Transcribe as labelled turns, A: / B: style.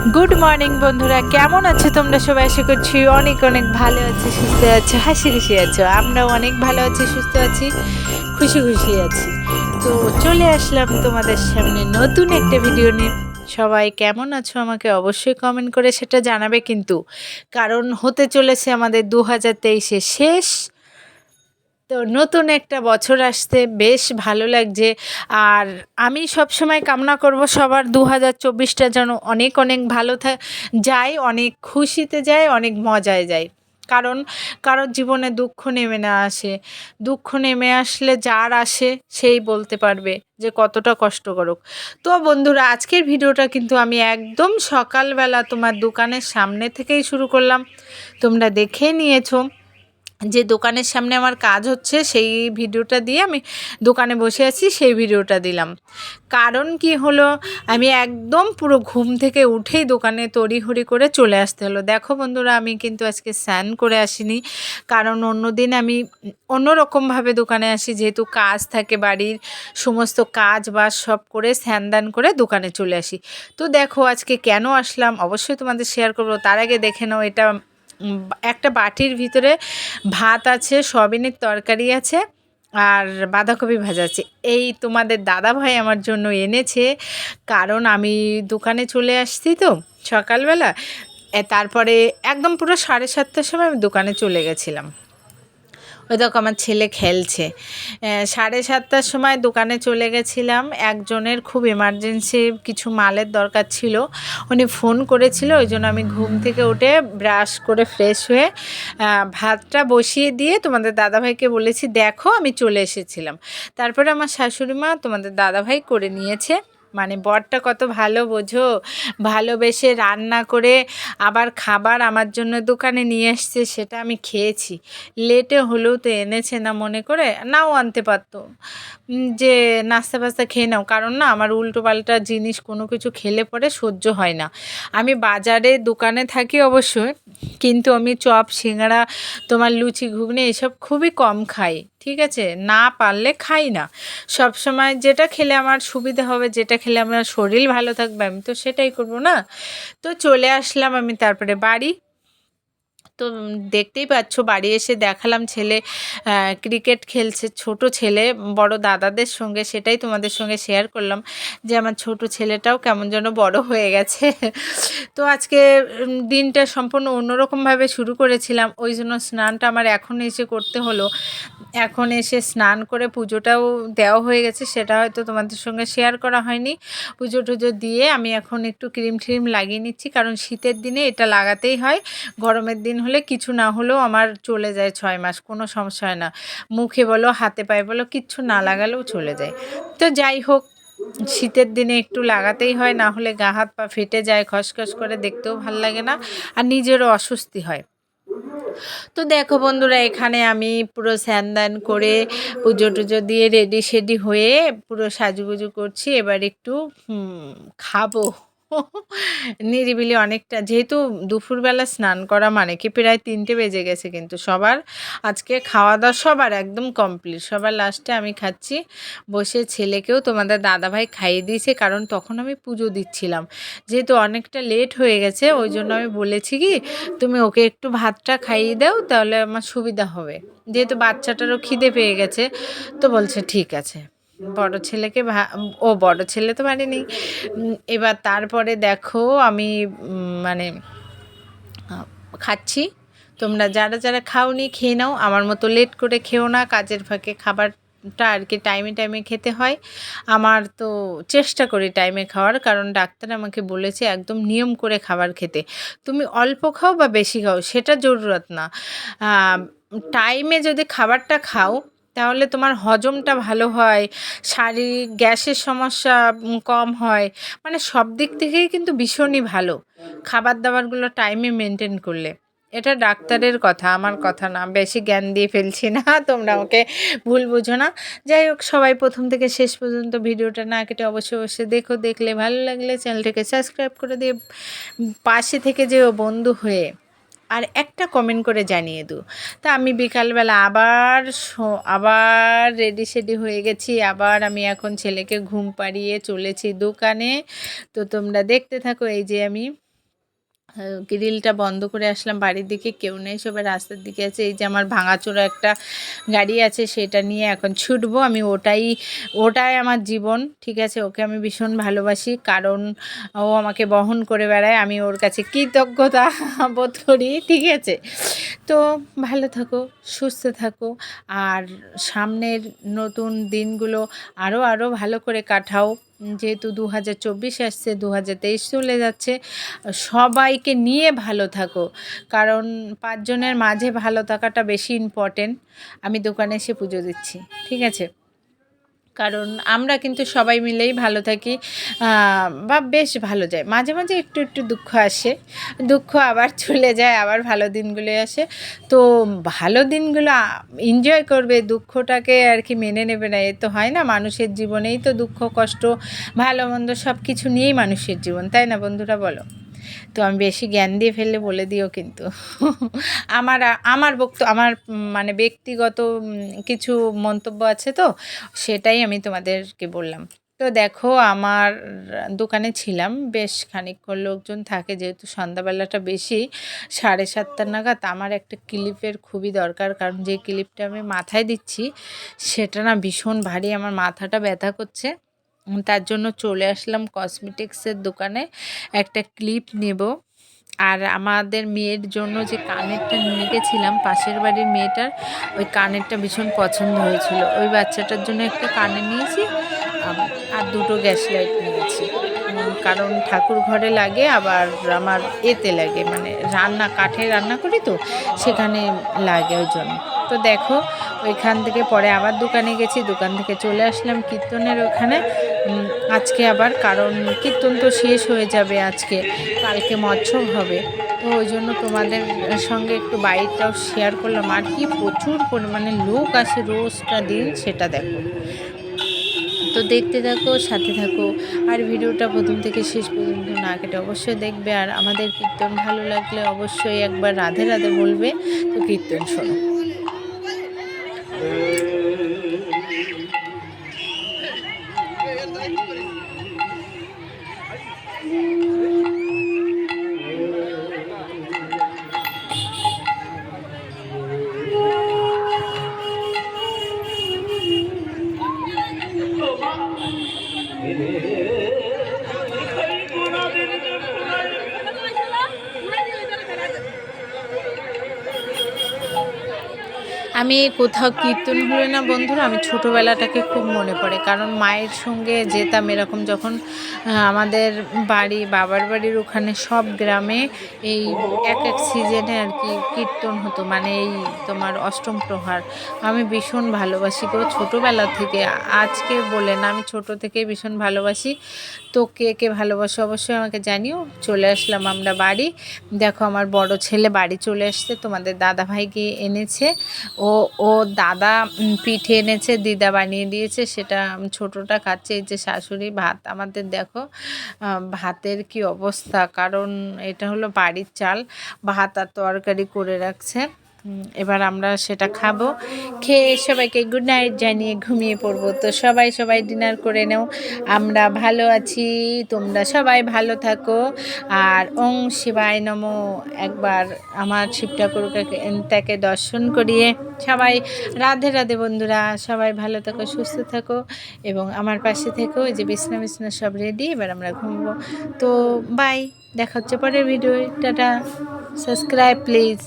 A: Good morning বন্ধুরা, কেমন আছো তোমরা সবাই? আশা করছি অনেক অনেক ভালো আছো, সুস্থ আছো, হাসি খুশি আছো। আমরাও অনেক ভালো আছি, সুস্থ আছি, খুশি খুশি আছি। তো চলে আসলাম তোমাদের সামনে নতুন একটা ভিডিও নিয়ে। সবাই কেমন আছো আমাকে অবশ্যই কমেন্ট করে সেটা জানাবে কিন্তু, কারণ হতে চলেছে আমাদের 2023-এর শেষ। তো নতুন একটা বছর আসতে বেশ ভালো লাগছে। আর আমি সবসময় কামনা করব সবার 2024টা যেন অনেক অনেক ভালো যায়, অনেক খুশিতে যায়, অনেক মজায় যায়। কারণ কারোর জীবনে দুঃখ নেমে না আসে। দুঃখ নেমে আসলে যার আসে সেই বলতে পারবে যে কতটা কষ্ট করুক। তো বন্ধুরা, আজকের ভিডিওটা কিন্তু আমি একদম সকালবেলা তোমার দোকানের সামনে থেকেই শুরু করলাম। তোমরা দেখে নিয়েছো যে দোকানের সামনে আমার কাজ হচ্ছে, সেই ভিডিওটা দিয়ে আমি দোকানে বসে আছি সেই ভিডিওটা দিলাম। কারণ কি হলো, আমি একদম পুরো ঘুম থেকে উঠেই দোকানে তড়িঘড়ি করে চলে আসতে হলো। দেখো বন্ধুরা, আমি কিন্তু আজকে স্নান করে আসিনি, কারণ অন্যদিন আমি অন্যরকমভাবে দোকানে আসি, যেহেতু কাজ থাকে বাড়ির সমস্ত কাজ বাজ সব করে স্নান দান করে দোকানে চলে আসি। তো দেখো আজকে কেন আসলাম অবশ্যই তোমাদের শেয়ার করবো। তার আগে দেখে নাও, এটা একটা বাটির ভিতরে ভাত আছে, সয়াবিনের তরকারি আছে, আর বাঁধাকপি ভাজা আছে। এই তোমাদের দাদা ভাই আমার জন্য এনেছে, কারণ আমি দোকানে চলে আসছি তো সকালবেলা। তারপরে একদম পুরো 7:30টার সময় আমি দোকানে চলে গেছিলাম। ওই দেখো আমার ছেলে খেলছে। 7:30টার সময় দোকানে চলে গেছিলাম, একজনের খুব এমার্জেন্সি কিছু মালের দরকার ছিল, উনি ফোন করেছিল। ওই জন্য আমি ঘুম থেকে উঠে ব্রাশ করে ফ্রেশ হয়ে ভাতটা বসিয়ে দিয়ে তোমাদের দাদাভাইকে বলেছি দেখো আমি চলে এসেছিলাম। তারপরে আমার শাশুড়ি মা তোমাদের দাদাভাই করে নিয়েছে। মানে বরটা কত ভালো বোঝো, ভালোবেসে রান্না করে আবার খাবার আমার জন্য দোকানে নিয়ে এসছে, সেটা আমি খেয়েছি। লেটে হলেও তো এনেছে না মনে করে, নাও আনতে পারতো যে নাস্তা ফাস্তা খেয়ে নাও, কারণ না আমার উল্টো পাল্টা জিনিস কোনো কিছু খেলে পরে সহ্য হয় না। আমি বাজারে দোকানে থাকি অবশ্যই, কিন্তু আমি চপ সিঙ্গাড়া তোমার লুচি ঘুগনি এসব খুবই কম খাই, ঠিক আছে? না পারলে খাই না। সব সময় যেটা খেলে আমার সুবিধা হবে, যেটা খেলে আমার শরীর ভালো থাকবে, আমি তো সেটাই করব না। তো চলে আসলাম আমি তারপরে বাড়ি। তো দেখতেই পাচ্ছ বাড়ি এসে দেখালাম ছেলে ক্রিকেট খেলছে, ছোট ছেলে বড় দাদাদের সঙ্গে, সেটাই তোমাদের সঙ্গে শেয়ার করলাম যে আমার ছোট ছেলেটাও কেমন যেন বড় হয়ে গেছে। তো আজকে দিনটা সম্পূর্ণ অন্যরকমভাবে শুরু করেছিলাম, ওই জন্য স্নানটা আমার এখন এসে করতে হলো। এখন এসে স্নান করে পুজোটাও দেওয়া হয়ে গেছে, সেটা হয়তো তোমাদের সঙ্গে শেয়ার করা হয়নি। পুজো টুজো দিয়ে আমি এখন একটু ক্রিম ট্রিম লাগিয়ে নিচ্ছি, কারণ শীতের দিনে এটা লাগাতেই হয়। গরমের দিন হলে কিছু না হলেও আমার চলে যায় 6 মাস, কোনো সমস্যা হয় না। মুখে বলো হাতে পায়ে বলো কিচ্ছু না লাগালেও চলে যায়। তো যাই হোক, শীতের দিনে একটু লাগাতেই হয়, না হলে গা হাত পা ফেটে যায়, খসখস করে, দেখতেও ভাল লাগে না, আর নিজেরও অস্বস্তি হয়। তো দেখো বন্ধুরা, এখানে আমি পুরো স্নান করে পুজো টুজো দিয়ে রেডি সেডি হয়ে পুরো সাজুগুজু করছি। এবার একটু খাবো। নিরিবিলি অনেকটা, যেহেতু দুপুরবেলা স্নান করা মানে কি প্রায় 3টে বেজে গেছে, কিন্তু সবার আজকে খাওয়া দাওয়া সবার একদম কমপ্লিট, সবার লাস্টে আমি খাচ্ছি বসে। ছেলেকেও তোমাদের দাদাভাই খাইয়ে দিয়েছে, কারণ তখন আমি পুজো দিচ্ছিলাম, যেহেতু অনেকটা লেট হয়ে গেছে, ওই জন্য আমি বলেছি কি তুমি ওকে একটু ভাতটা খাইয়ে দাও, তাহলে আমার সুবিধা হবে, যেহেতু বাচ্চাটারও খিদে পেয়ে গেছে। তো বলছে ঠিক আছে। বড় ছেলেকে ও বড় ছেলে তো বাড়ি নেই। এবার তারপরে দেখো আমি মানে খাচ্ছি। তোমরা যারা যারা খাওনি খেয়ে নাও, আমার মতো লেট করে খেও না, কাজের ফাঁকে খাবারটা আর কি টাইমে টাইমে খেতে হয়। আমার তো চেষ্টা করি টাইমে খাওয়ার, কারণ ডাক্তার আমাকে বলেছে একদম নিয়ম করে খাবার খেতে। তুমি অল্প খাও বা বেশি খাও সেটা জরুরত না, টাইমে যদি খাবারটা খাও তাহলে তোমার হজমটা ভালো হয়, শারীরিক গ্যাসের সমস্যা কম হয়, মানে সব দিক থেকেই কিন্তু ভীষণই ভালো খাবার দাবারগুলো টাইমে মেনটেন করলে। এটা ডাক্তারের কথা, আমার কথা না, বেশি জ্ঞান দিয়ে ফেলছি না, তোমরা আমাকে ভুল বুঝো না। যাই হোক, সবাই প্রথম থেকে শেষ পর্যন্ত ভিডিওটা না কেটে অবশ্যই অবশ্যই দেখো, দেখলে ভালো লাগলে চ্যানেলটাকে সাবস্ক্রাইব করে দিয়ে পাশে থেকে যেও বন্ধু হয়ে, আর একটা কমেন্ট করে জানিয়ে দিও। তা আমি বিকালবেলা আবার রেডি সেডি হয়ে গেছি, আবার আমি এখন ছেলেকে ঘুম পাড়িয়ে চলেছি দোকানে। তো তোমরা দেখতে থাকো, এই যে আমি গ্রিলটা বন্ধ করে আসলাম, বাড়ির দিকে কেউ নেই, সবাই রাস্তার দিকে আছে। এই যে আমার ভাঙাচোরা একটা গাড়ি আছে, সেটা নিয়ে এখন ছুটবো আমি। ওটাই আমার জীবন, ঠিক আছে। ওকে আমি ভীষণ ভালোবাসি, কারণ ও আমাকে বহন করে বেড়ায়, আমি ওর কাছে কৃতজ্ঞতা বোধ করি, ঠিক আছে। তো ভালো থাকো, সুস্থ থাকো, আর সামনের নতুন দিনগুলো আরও ভালো করে কাটাও। যেহেতু 2024 আসছে, 2023 চলে যাচ্ছে, সবাইকে নিয়ে ভালো থাকো, কারণ 5 জনের মাঝে ভালো থাকাটা বেশি ইম্পর্টেন্ট। আমি দোকানে এসে পুজো দিচ্ছি, ঠিক আছে। কারণ আমরা কিন্তু সবাই মিলেই ভালো থাকি, বা বেশ ভালো যায়। মাঝে মাঝে একটু একটু দুঃখ আসে, দুঃখ আবার চলে যায়, আবার ভালো দিনগুলো আসে। তো ভালো দিনগুলো এনজয় করবে, দুঃখটাকে আর কি মেনে নেবে না, এ তো হয় না। মানুষের জীবনেই তো দুঃখ কষ্ট ভালো মন্দ সব কিছু নিয়েই মানুষের জীবন, তাই না বন্ধুরা, বলো? তো আমি বেশি জ্ঞান দিয়ে ফেললে বলে দিও কিন্তু। আমার আমার মানে ব্যক্তিগত কিছু মন্তব্য আছে, তো সেটাই আমি তোমাদেরকে বললাম। তো দেখো, আমার দোকানে ছিলাম বেশ খানিকক্ষণ, লোকজন থাকে যেহেতু সন্ধ্যাবেলাটা বেশি, 7:30 নাগাদ। আমার একটা ক্লিপের খুবই দরকার, কারণ যে ক্লিপটা আমি মাথায় দিচ্ছি সেটা না ভীষণ ভারী, আমার মাথাটা ব্যথা করছে। তার জন্য চলে আসলাম কসমেটিক্সের দোকানে, একটা ক্লিপ নেব। আর আমাদের মেয়ের জন্য যে কানেরটা নিয়ে গেছিলাম, পাশের বাড়ির মেয়েটার ওই কানেরটা ভীষণ পছন্দ হয়েছিল, ওই বাচ্চাটার জন্য একটা কানের নিয়েছি, আর দুটো গ্যাস লাইট নিয়েছি। কারণ ঠাকুর ঘরে লাগে, আবার আমার এতে লাগে, মানে কাঠে রান্না করি তো, সেখানে লাগে ওই জন্য। তো দেখো, ওইখান থেকে পরে আবার দোকানে গেছি, দোকান থেকে চলে আসলাম কীর্তনের ওখানে আজকে আবার, কারণ কীর্তন তো শেষ হয়ে যাবে আজকে, কালকে মৎসব হবে। তো ওই জন্য তোমাদের সঙ্গে একটু বাইকটাও শেয়ার করলাম। আর কি প্রচুর পরিমাণে লোক আসে রোজটা দিন, সেটা দেখো। তো দেখতে থাকো, সাথে থাকো, আর ভিডিওটা প্রথম থেকে শেষ পর্যন্ত না কেটে অবশ্যই দেখবে। আর আমাদের কীর্তন ভালো লাগলে অবশ্যই একবার রাধে রাধে বলবে। তো কীর্তন শোনো। আমি কোথাও কীর্তন হলে না বন্ধুরা, আমি ছোটোবেলাটাকে খুব মনে পড়ে, কারণ মায়ের সঙ্গে যেতাম এরকম যখন আমাদের বাবার বাড়ির ওখানে সব গ্রামে এই এক এক সিজনে আর কি কীর্তন হতো, মানে এই তোমার অষ্টম প্রহার। আমি ভীষণ ভালোবাসি গো ছোটোবেলা থেকে, আজকে বলে না, আমি ছোটো থেকেই ভীষণ ভালোবাসি। তো কে কে ভালোবাসো অবশ্যই আমাকে জানিও। চলে আসলাম আমরা বাড়ি, দেখো আমার বড় ছেলে বাড়ি চলে আসছে, তোমাদের দাদা ভাইকে এনেছে, ও ও দাদা পিঠে এনেছে, দিদা বানিয়ে দিয়েছে, সেটা ছোটোটা খাচ্ছে। এই যে শাশুড়ি ভাত, আমাদের দেখো ভাতের কি অবস্থা, কারণ এটা হলো বাড়ির চাল, ভাত আর তরকারি করে রাখছে। এবার আমরা সেটা খাবো, খেয়ে সবাইকে গুড নাইট জানিয়ে ঘুমিয়ে পড়বো। তো সবাই ডিনার করে নেও, আমরা ভালো আছি, তোমরা সবাই ভালো থাকো। আর ওং শিবায় নমো একবার আমার শিব ঠাকুরকে দর্শন করিয়ে সবাই রাধে রাধে বন্ধুরা, সবাই ভালো থাকো, সুস্থ থাকো, এবং আমার পাশে থেকো। এই যে বিছনা সব রেডি, এবার আমরা ঘুমবো। তো বাই, দেখা হচ্ছে পরের ভিডিও, টাটা, সাবস্ক্রাইব প্লিজ।